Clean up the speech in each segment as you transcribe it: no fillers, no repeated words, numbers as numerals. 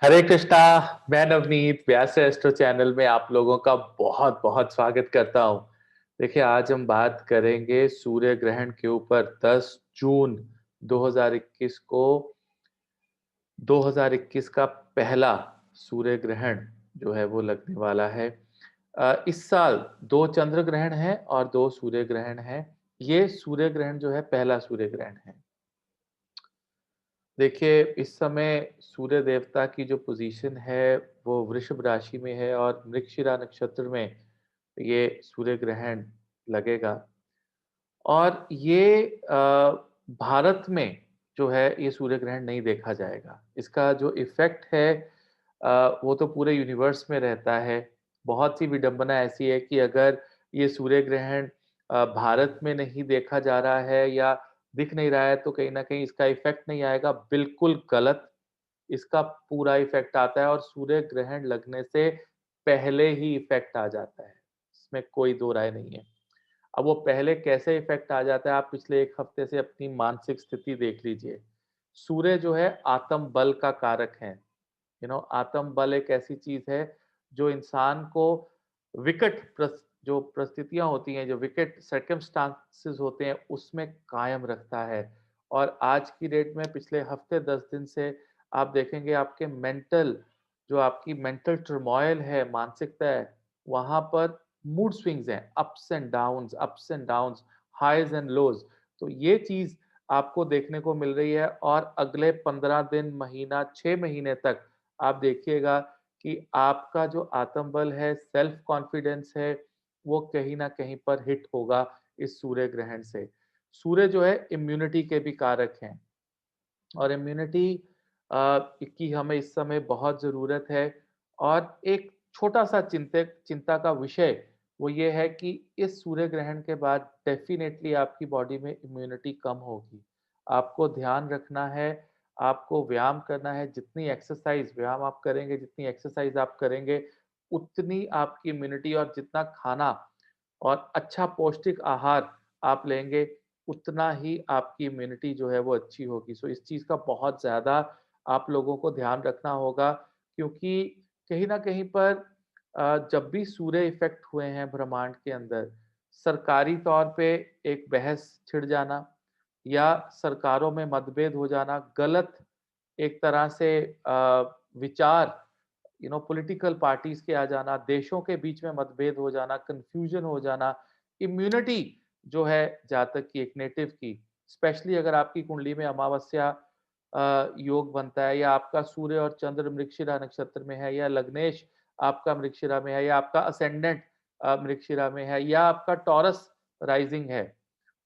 हरे कृष्णा। मैं नवनीत व्यास astro channel में आप लोगों का बहुत बहुत स्वागत करता हूं। देखिए, आज हम बात करेंगे सूर्य ग्रहण के ऊपर। 10 जून 2021 को 2021 का पहला सूर्य ग्रहण जो है वो लगने वाला है। इस साल 2 चंद्र ग्रहण है और 2 सूर्य ग्रहण है। ये सूर्य ग्रहण जो है पहला सूर्य ग्रहण है। देखिए, इस समय सूर्य देवता की जो पोज़ीशन है, वो वृषभ राशि में है और मृगशिरा नक्षत्र में ये सूर्य ग्रहण लगेगा। और ये भारत में जो है ये सूर्य ग्रहण नहीं देखा जाएगा। इसका जो इफ़ेक्ट है वो तो पूरे यूनिवर्स में रहता है। बहुत सी विडंबना ऐसी है कि अगर ये सूर्य ग्रहण भारत में नहीं देखा जा रहा है या दिख नहीं रहा है तो कहीं न कहीं इसका इफ़ेक्ट नहीं आएगा, बिल्कुल गलत। इसका पूरा इफ़ेक्ट आता है और सूर्य ग्रहण लगने से पहले ही इफ़ेक्ट आ जाता है। इसमें कोई दो राय नहीं है। अब वो पहले कैसे इफ़ेक्ट आ जाता है, आप पिछले 1 हफ्ते से अपनी मानसिक स्थिति देख लीजिए। सूर्य जो है आत्म बल का कारक है। आत्म बल एक ऐसी चीज़ है जो इंसान को विकट जो परिस्थितियाँ होती हैं, जो विकट सर्कमस्टांसेस होते हैं, उसमें कायम रखता है। और आज की डेट में पिछले हफ्ते 10 दिन से आप देखेंगे आपके जो आपकी मेंटल टर्मॉइल है, मानसिकता है, वहाँ पर मूड स्विंग्स हैं, ups and downs, highs and lows. तो ये चीज़ आपको देखने को मिल रही है और अगले 15 दिन, महीना, 6 महीने तक आप देखिएगा कि आपका जो आत्मबल है, सेल्फ कॉन्फिडेंस है, वो कहीं न कहीं पर हिट होगा इस सूर्य ग्रहण से। सूर्य जो है इम्यूनिटी के भी कारक हैं और इम्यूनिटी की हमें इस समय बहुत ज़रूरत है। और एक छोटा-सा चिंता का विषय वो ये है कि इस सूर्य ग्रहण के बाद डेफ़िनेटली आपकी बॉडी में इम्यूनिटी कम होगी। आपको ध्यान रखना है, आपको व्यायाम करना है, जितनी एक्सरसाइज़ व्यायाम आप करेंगे, जितनी एक्सरसाइज़ आप करेंगे, उतनी आपकी इम्यूनिटी और जितना खाना और अच्छा पौष्टिक आहार आप लेंगे, उतना ही आपकी इम्यूनिटी जो है वो अच्छी होगी। सो इस चीज़ का बहुत ज़्यादा आप लोगों को ध्यान रखना होगा क्योंकि कहीं न कहीं पर जब भी सूर्य इफ़ेक्ट हुए हैं ब्रह्मांड के अंदर, सरकारी तौर पे एक बहस छिड़ जाना या सरकारों में मतभेद हो जाना, गलत एक तरह से विचार पॉलिटिकल पार्टीज़ के आ जाना, देशों के बीच में मतभेद हो जाना, कन्फ्यूज़न हो जाना, इम्यूनिटी जो है जातक की, एक नेटिव की, स्पेशली अगर आपकी कुंडली में अमावस्या योग बनता है या आपका सूर्य और चंद्र मृगशिरा नक्षत्र में है या लग्नेश आपका मृगशिरा में है या आपका असेंडेंट मृगशिरा में है या आपका टॉरस राइज़िंग है,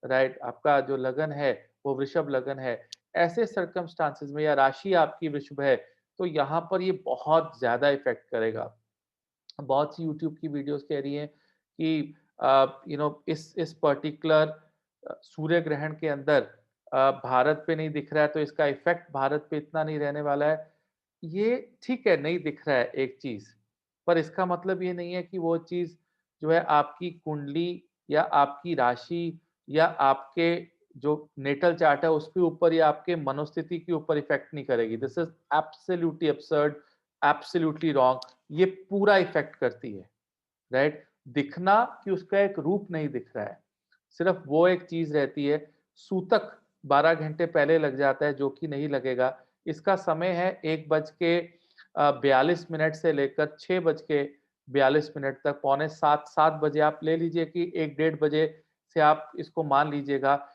राइट? आपका जो लगन है, वो वृषभ लगन है। ऐसे सर्कमस्टांसेस में या राशि आपकी वृषभ है, तो यहाँ पर ये बहुत ज़्यादा इफ़ेक्ट करेगा। बहुत सी यूट्यूब की वीडियोज़ कह रही हैं कि इस पर्टिकुलर सूर्य ग्रहण के अंदर भारत पे नहीं दिख रहा है, तो इसका इफ़ेक्ट भारत पे इतना नहीं रहने वाला है। ये ठीक है, नहीं दिख रहा है एक चीज़, पर इसका मतलब ये नहीं है कि वो चीज़ जो है आपकी कुंडली या आपकी राशि या आपके जो नेटल चार्ट है उसके ऊपर या आपके मनोस्थिति के ऊपर इफ़ेक्ट नहीं करेगी। This is absolutely absurd, absolutely wrong. ये पूरा इफ़ेक्ट करती है, राइट? दिखना कि उसका एक रूप नहीं दिख रहा है, सिर्फ़ वो एक चीज़ रहती है, सूतक 12 घंटे पहले लग जाता है जो कि नहीं लगेगा। इसका समय है 1 बज के 42 मिनट से लेकर 6 बज के 42 मिनट तक, पौने 7 बजे आप ले लीजिए कि 1 डेढ़ बजे से आप इसको मान लीजिएगा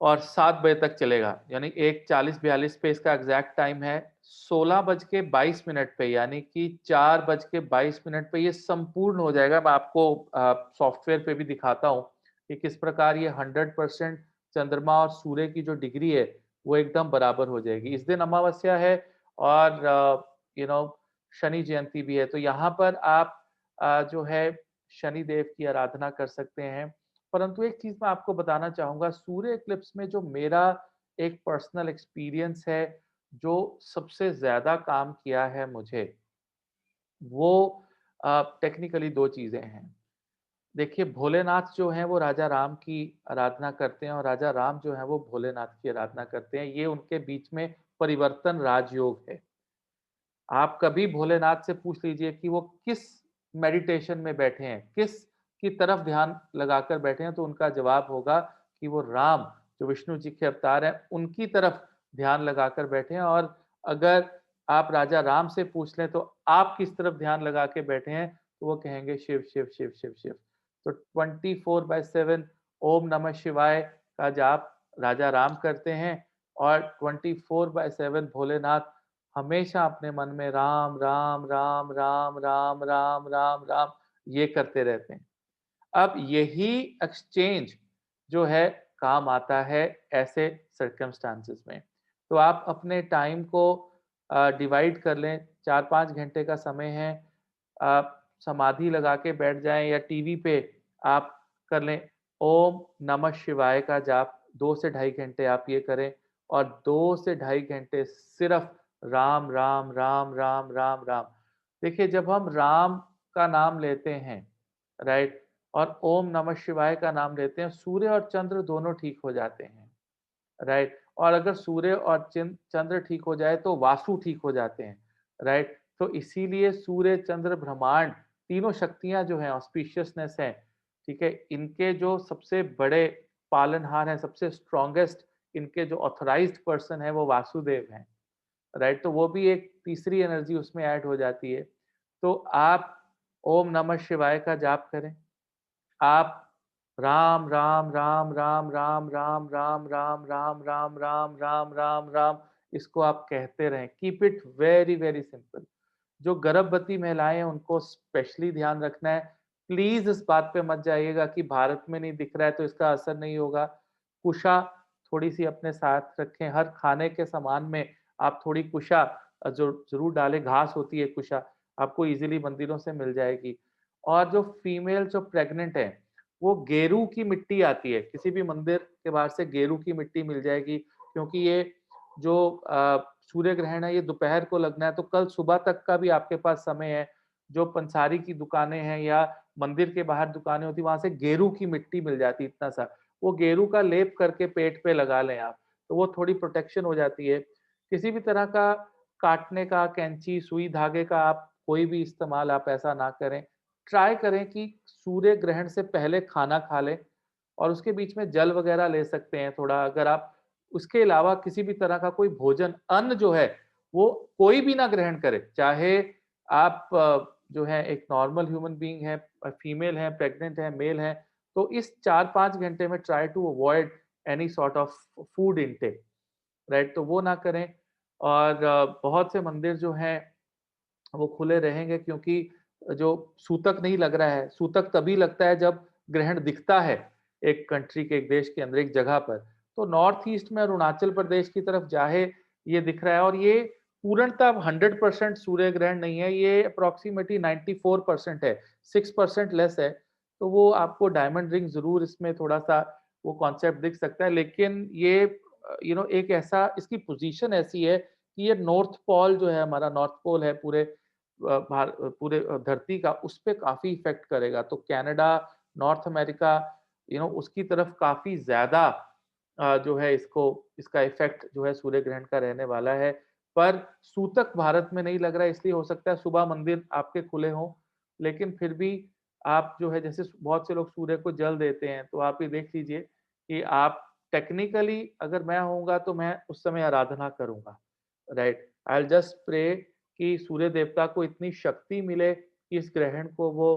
और 7 बजे तक चलेगा, यानी 1:40-42 पे इसका एग्ज़ैक्ट टाइम है। 16 बज के 22 मिनट पे यानी कि 4 बज के 22 मिनट पे ये संपूर्ण हो जाएगा। मैं आपको सॉफ्टवेयर पे भी दिखाता हूँ कि किस प्रकार ये 100% चंद्रमा और सूर्य की जो डिग्री है, वो एकदम बराबर हो जाएगी। इस दिन अमावस्या है और यू नो शनि जयंती भी है, तो यहाँ पर आप जो है शनि देव की आराधना कर सकते हैं। परंतु एक चीज़ मैं आपको बताना चाहूँगा, सूर्य एक्लिप्स में जो मेरा एक पर्सनल एक्सपीरियंस है, जो सबसे ज़्यादा काम किया है मुझे, वो टेक्निकली 2 चीज़ें हैं। देखिए, भोलेनाथ जो हैं वो राजा राम की आराधना करते हैं और राजा राम जो हैं वो भोलेनाथ की आराधना करते हैं। ये उनके बीच में परिवर्तन राजयोग है। आप कभी भोलेनाथ से पूछ लीजिए कि वो किस मेडिटेशन में बैठे हैं, किस की तरफ ध्यान लगाकर बैठे हैं, तो उनका जवाब होगा कि वो राम, जो विष्णु जी के अवतार हैं, उनकी तरफ ध्यान लगाकर बैठे हैं। और अगर आप राजा राम से पूछ लें, तो आप किस तरफ ध्यान लगा के बैठे हैं, तो वो कहेंगे शिव, शिव, शिव, शिव, शिव। तो 24/7 ओम नमः शिवाय का जाप राजा राम करते हैं और 24/7 भोलेनाथ हमेशा अपने मन में राम, राम, राम, राम, राम, राम, राम, राम ये करते रहते हैं। अब यही एक्सचेंज जो है काम आता है ऐसे सर्कमस्टेंसेस में। तो आप अपने टाइम को डिवाइड कर लें, 4-5 घंटे का समय है, आप समाधि लगा के बैठ जाएँ या टीवी पे आप कर लें, ओम नमः शिवाय का जाप 2 से ढाई घंटे आप ये करें और 2 से ढाई घंटे सिर्फ राम, राम, राम, राम, राम, राम। देखिए जब हम राम का नाम लेते हैं, राइट? और ओम नमः शिवाय का नाम लेते हैं, सूर्य और चंद्र दोनों ठीक हो जाते हैं, राइट? और अगर सूर्य और चंद्र ठीक हो जाए तो वासु ठीक हो जाते हैं, राइट? तो इसीलिए सूर्य, चंद्र, ब्रह्मांड तीनों शक्तियाँ जो हैं ऑस्पिशियसनेस है, ठीक है? इनके जो सबसे बड़े पालनहार हैं, सबसे स्ट्रॉन्गेस्ट इनके जो ऑथराइज्ड पर्सन है वो वासुदेव हैं, राइट? तो वो भी एक तीसरी एनर्जी उसमें ऐड हो जाती है। तो आप ओम नमः शिवाय का जाप करें। आप राम, राम, राम, राम, राम, राम, राम, राम, राम, राम, राम, राम, राम, राम इसको आप कहते रहें। Keep it very, very simple. जो गर्भवती महिलाएँ हैं उनको स्पेशली ध्यान रखना है। प्लीज़ इस बात पे मत जाइएगा कि भारत में नहीं दिख रहा है तो इसका असर नहीं होगा। कुशा थोड़ी-सी अपने साथ रखें। हर खाने के सामान में आप थोड़ी कुशा ज़रूर डालें। घास होती है कुशा, आपको ईज़िली मंदिरों से मिल जाएगी। और जो फीमेल जो प्रेग्नेंट है, वो गेरू की मिट्टी आती है। किसी भी मंदिर के बाहर से गेरू की मिट्टी मिल जाएगी क्योंकि ये जो सूर्य ग्रहण है ये दोपहर को लगना है तो कल सुबह तक का भी आपके पास समय है। जो पंसारी की दुकानें हैं या मंदिर के बाहर दुकानें होती हैं वहाँ से गेरू की मिट्टी मिल जाती है इतना सा। वो गेरू का लेप करके पेट पे लगा लें आप, तो वो थोड़ी प्रोटेक्शन हो जाती है। किसी भी तरह का काटने का कैंची, सुई धागे का आप कोई भी इस्तेमाल आप ऐसा ना करें। ट्राई करें कि सूर्य ग्रहण से पहले खाना खा लें और उसके बीच में जल वगैरह ले सकते हैं थोड़ा अगर आप उसके अलावा किसी भी तरह का कोई भोजन, अन्न जो है, वो कोई भी ना ग्रहण करे। चाहे आप जो है एक नॉर्मल ह्यूमन बीइंग है, फीमेल है, प्रेग्नेंट है, मेल है, तो इस 4-5 घंटे में try to avoid any sort of food intake, right? तो वो ना करें और बहुत से मंदिर जो हैं वो खुले रहेंगे क्योंकि जो सूतक नहीं लग रहा है, सूतक तभी लगता है जब ग्रहण दिखता है, एक कंट्री के एक देश के अंदर एक जगह पर। तो नॉर्थ ईस्ट में अरुणाचल प्रदेश की तरफ जाहे ये दिख रहा है और ये पूर्णतः 100% सूर्य ग्रहण नहीं है, ये अप्रॉक्सिमेटली 94% है, 6% लेस है। तो वो आपको डायमंड रिंग ज़रूर इसमें थोड़ा-सा वो कॉन्सेप्ट दिख सकता है लेकिन ये एक ऐसा इसकी पोज़ीशन ऐसी है कि ये नॉर्थ पोल जो है हमारा नॉर्थ पोल है पूरे धरती का उस पे काफ़ी इफ़ेक्ट करेगा। तो कनाडा, नॉर्थ अमेरिका उसकी तरफ काफ़ी ज़्यादा जो है इसका इफ़ेक्ट जो है सूर्य ग्रहण का रहने वाला है। पर सूतक भारत में नहीं लग रहा है इसलिए हो सकता है सुबह मंदिर आपके खुले हों, लेकिन फिर भी आप जो है जैसे बहुत से लोग सूर्य को जल देते हैं, तो आप ये देख लीजिए कि आप टेक्निकली अगर मैं होऊँगा तो मैं उस समय आराधना करूँगा, right? I will just pray कि सूर्य देवता को इतनी शक्ति मिले कि इस ग्रहण को वो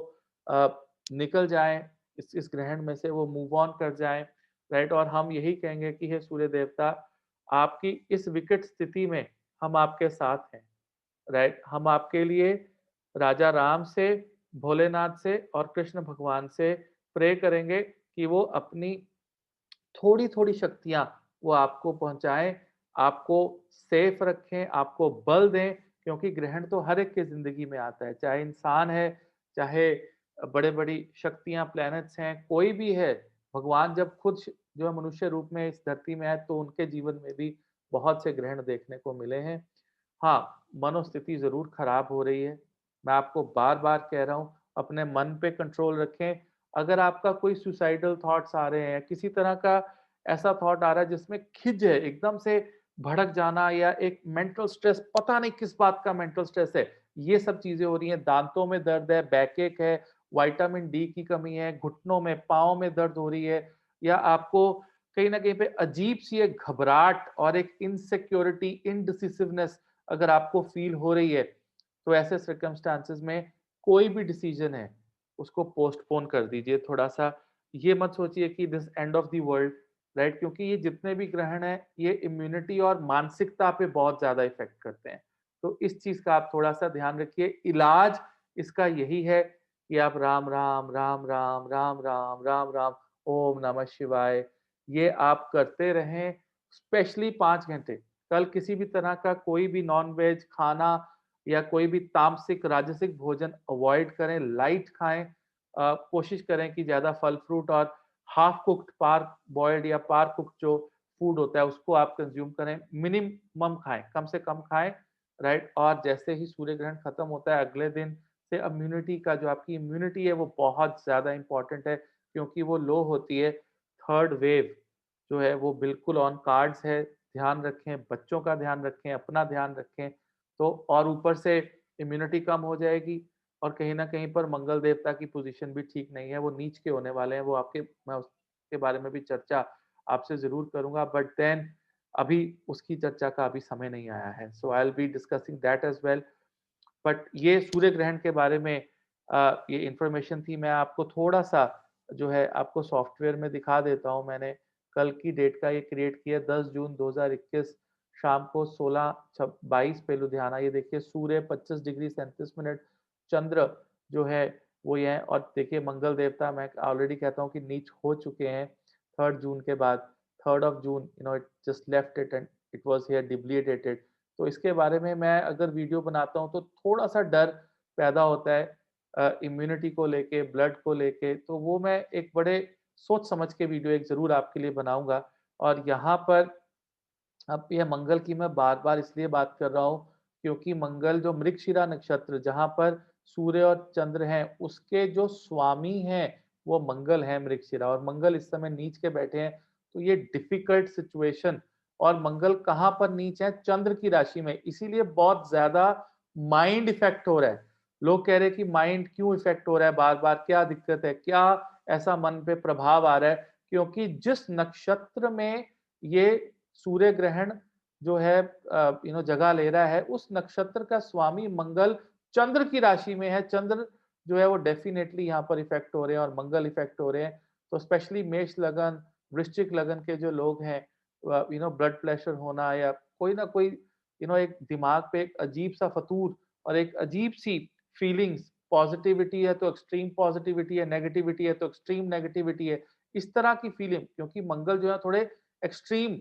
अ, निकल जाएँ, इस ग्रहण में से वो मूव ऑन कर जाएँ, राइट? और हम यही कहेंगे कि हे सूर्य देवता, आपकी इस विकट स्थिति में हम आपके साथ हैं, राइट? हम आपके लिए राजा राम से, भोलेनाथ से और कृष्ण भगवान से प्रे करेंगे कि वो अपनी थोड़ी-थोड़ी शक्तियाँ वो आपको पहुँचाएँ, आपको सेफ रखें, आपको बल दें क्योंकि ग्रहण तो हर एक की ज़िंदगी में आता है, चाहे इंसान है, चाहे बड़े-बड़ी शक्तियाँ, प्लैनेट्स हैं, कोई भी है। भगवान जब खुद जो है मनुष्य रूप में इस धरती में आए तो उनके जीवन में भी बहुत से ग्रहण देखने को मिले हैं। हाँ, मनोस्थिति ज़रूर खराब हो रही है। मैं आपको बार-बार कह रहा हूँ, अपने मन पे कंट्रोल रखें। अगर आपका कोई सुसाइडल थॉट्स आ रहे हैं, किसी तरह का ऐसा थॉट आ रहा है जिसमें खिझ है, एकदम से भड़क जाना या एक मेंटल स्ट्रेस, पता नहीं किस बात का मेंटल स्ट्रेस है, ये सब चीज़ें हो रही हैं। दाँतों में दर्द है, बैकएक है, विटामिन डी की कमी है, घुटनों में, पाँव में दर्द हो रही है या आपको कहीं न कहीं पे अजीब-सी एक घबराहट और एक इनसिक्योरिटी, इंडिसिसिवनेस अगर आपको फ़ील हो रही है, तो ऐसे सर्कमस्टेंसेस में कोई भी डिसीज़न है, उसको पोस्टपोन कर दीजिए थोड़ा-सा। ये मत सोचिए कि this end of the world, right? क्योंकि ये जितने भी ग्रहण हैं, ये इम्यूनिटी और मानसिकता पे बहुत ज़्यादा इफ़ेक्ट करते हैं। तो इस चीज़ का आप थोड़ा-सा ध्यान रखिए। इलाज इसका यही है कि आप राम, राम, राम, राम, राम, राम, राम, राम, ओम नमः शिवाय, ये आप करते रहें, स्पेशली 5 घंटे। कल किसी भी तरह का कोई भी नॉन-वेज खाना या कोई भी तामसिक, राजसिक भोजन अवॉइड करें, लाइट खाएँ। कोशिश करें कि ज़्यादा फल-फ्रूट और हाफ कुक्ड, पार्ट बॉइल्ड या पार्ट कुक्ड जो फूड होता है, उसको आप कंज़्यूम करें। मिनिमम खाएँ, कम से कम खाएँ, राइट? और जैसे ही सूर्य ग्रहण खत्म होता है, अगले दिन से इम्यूनिटी का जो आपकी इम्यूनिटी है, वो बहुत ज़्यादा इम्पोर्टेंट है, क्योंकि वो लो होती है। थर्ड वेव जो है, वो बिल्कुल ऑन कार्ड्स है। ध्यान रखें, बच्चों का ध्यान रखें, अपना ध्यान रखें। तो और ऊपर से इम्यूनिटी कम हो जाएगी और कहीं न कहीं पर मंगल देवता की पोज़ीशन भी ठीक नहीं है, वो नीच के होने वाले हैं, वो आपके मैं उसके बारे में भी चर्चा आपसे ज़रूर करूँगा, बट देन अभी उसकी चर्चा का अभी समय नहीं आया है। So I will be discussing that as well. But ये सूर्य ग्रहण के बारे में ये इन्फॉर्मेशन थी। मैं आपको थोड़ा-सा जो है आपको सॉफ्टवेयर में दिखा देता हूँ। मैंने कल की डेट का ये क्रिएट किया 10 जून 2021 शाम को 16:22 पे लुधियाना। ये देखिए सूर्य 25 डिग्री 37 मिनट, चंद्र जो है वो ये है और देखिए मंगल देवता मैं ऑलरेडी कहता हूँ कि नीच हो चुके हैं 3rd जून के बाद। 3rd of June it just left it and it was here depleted. तो इसके बारे में मैं अगर वीडियो बनाता हूँ तो थोड़ा-सा डर पैदा होता है इम्यूनिटी को लेके, ब्लड को लेके, तो वो मैं एक बड़े सोच समझ के वीडियो एक ज़रूर आपके लिए बनाऊँगा। और यहाँ पर अब ये मंगल की मैं बार-बार इसलिए बात कर रहा हूँ, क्योंकि मंगल जो मृगशिरा नक्षत्र जहाँ पर सूर्य और चंद्र हैं, उसके जो स्वामी हैं, वो मंगल हैं मृगशिरा और मंगल इस समय नीच के बैठे हैं। तो ये डिफ़िकल्ट सिचुएशन और मंगल कहाँ पर नीच है? चंद्र की राशि में, इसीलिए बहुत ज़्यादा माइंड इफ़ेक्ट हो रहा है। लोग कह रहे हैं कि माइंड क्यों इफ़ेक्ट हो रहा है बार-बार? क्या दिक्कत है? क्या ऐसा मन पे प्रभाव आ रहा है? क्योंकि जिस नक्षत्र में ये सूर्य ग्रहण जो है जगह ले रहा है, उस नक्षत्र का स्वामी मंगल चंद्र की राशि में है। चंद्र जो है वो डेफ़िनेटली यहाँ पर इफ़ेक्ट हो रहे हैं और मंगल इफ़ेक्ट हो रहे हैं। तो स्पेशली मेष लगन, वृश्चिक लगन के जो लोग हैं ब्लड प्रेशर होना या कोई ना कोई एक दिमाग पे एक अजीब-सा फतूर और एक अजीब-सी फीलिंग्स, पॉज़िटिविटी है तो एक्सट्रीम पॉज़िटिविटी है, नेगेटिविटी है तो एक्सट्रीम नेगेटिविटी है। इस तरह की फीलिंग क्योंकि मंगल जो है थोड़े एक्सट्रीम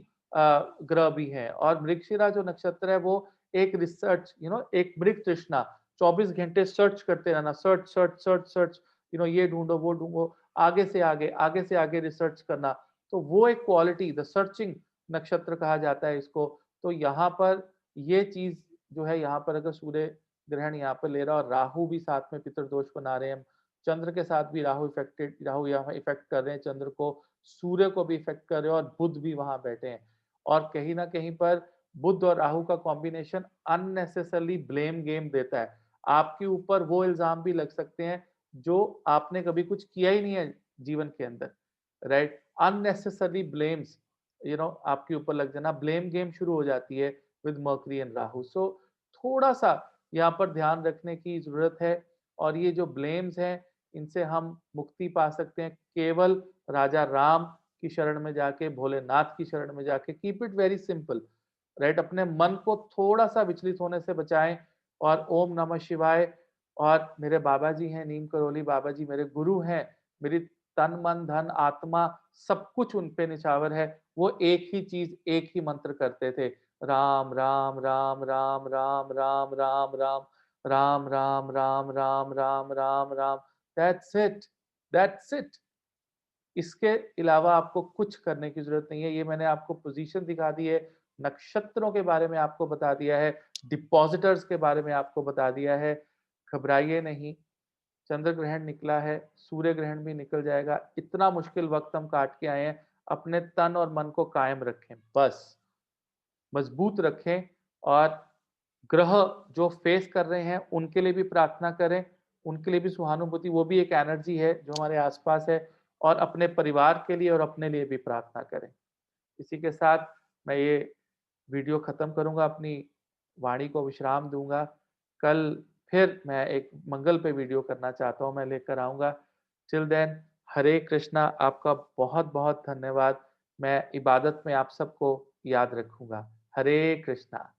ग्रह भी हैं और मृगशिरा जो नक्षत्र है वो एक रिसर्च एक मृग तृष्णा 24 घंटे सर्च करते रहना, सर्च सर्च सर्च सर्च ये ढूँढो, वो ढूँढो, आगे से आगे रिसर्च करना। तो वो एक क्वालिटी द सर्चिंग नक्षत्र कहा जाता है इसको। तो यहाँ पर ये चीज़ जो है यहाँ पर अगर सूर्य ग्रहण यहाँ पर ले रहा है और राहु भी साथ में पितृदोष बना रहे हैं। चंद्र के साथ भी राहु यहाँ इफ़ेक्ट कर रहे हैं चंद्र को, सूर्य को भी इफ़ेक्ट कर रहे हैं और बुध भी वहाँ बैठे हैं। और कहीं न कहीं पर बुध और राहु का कॉम्बिनेशन अननेसेसरीली ब्लेम गेम देता है। आपके ऊपर वो इल्ज़ाम भी लग सकते हैं, जो आपने कभी कुछ किया ही नहीं है जीवन के अंदर, राइट? अननेसेसरी ब्लेम्स आपके ऊपर लग जाना, ब्लेम गेम शुरू हो जाती है विद मर्करी एंड राहु। सो थोड़ा-सा यहाँ पर ध्यान रखने की ज़रूरत है और ये जो ब्लेम्स हैं, इनसे हम मुक्ति पा सकते हैं केवल राजा राम की शरण में जाके, भोलेनाथ की शरण में जाके, keep it very simple, right? अपने मन को थोड़ा-सा विचलित होने से बचाएँ और ओम नमः शिवाय और मेरे बाबा जी हैं, नीम करोली बाबा जी मेरे गुरु हैं, मेरी तन, मन, धन, आत्मा सब कुछ उन पे निछावर है। वो एक ही चीज़, एक ही मंत्र करते थे। Ram, Ram, Ram, Ram, Ram, Ram, Ram, Ram, Ram, Ram, Ram, Ram, Ram, Ram, Ram, that's it, that's it. इसके अलावा आपको कुछ करने की ज़रूरत नहीं है। ये मैंने आपको पोज़ीशन दिखा दी है, नक्षत्रों के बारे में आपको बता दिया है, डिपॉज़िटर्स के बारे में आपको बता दिया है। घबराइए नहीं, चंद्र ग्रहण निकला है, सूर्य ग्रहण भी निकल जाएगा। इतना मुश्किल वक़्त हम काट के आए हैं, अपने तन और मन को कायम रखें, बस। मजबूत रखें और ग्रह जो फेस कर रहे हैं, उनके लिए भी प्रार्थना करें, उनके लिए भी सहानुभूति, वो भी एक एनर्जी है जो हमारे आस-पास है और अपने परिवार के लिए और अपने लिए भी प्रार्थना करें। इसी के साथ मैं ये वीडियो खत्म करूँगा, अपनी वाणी को विश्राम दूँगा। कल फिर मैं एक मंगल पे वीडियो करना चाहता हूँ, मैं लेकर आऊँगा। टिल देन हरे कृष्णा, आपका बहुत-बहुत धन्यवाद। मैं इबादत में आप सबको याद रखूँगा। हरे कृष्णा।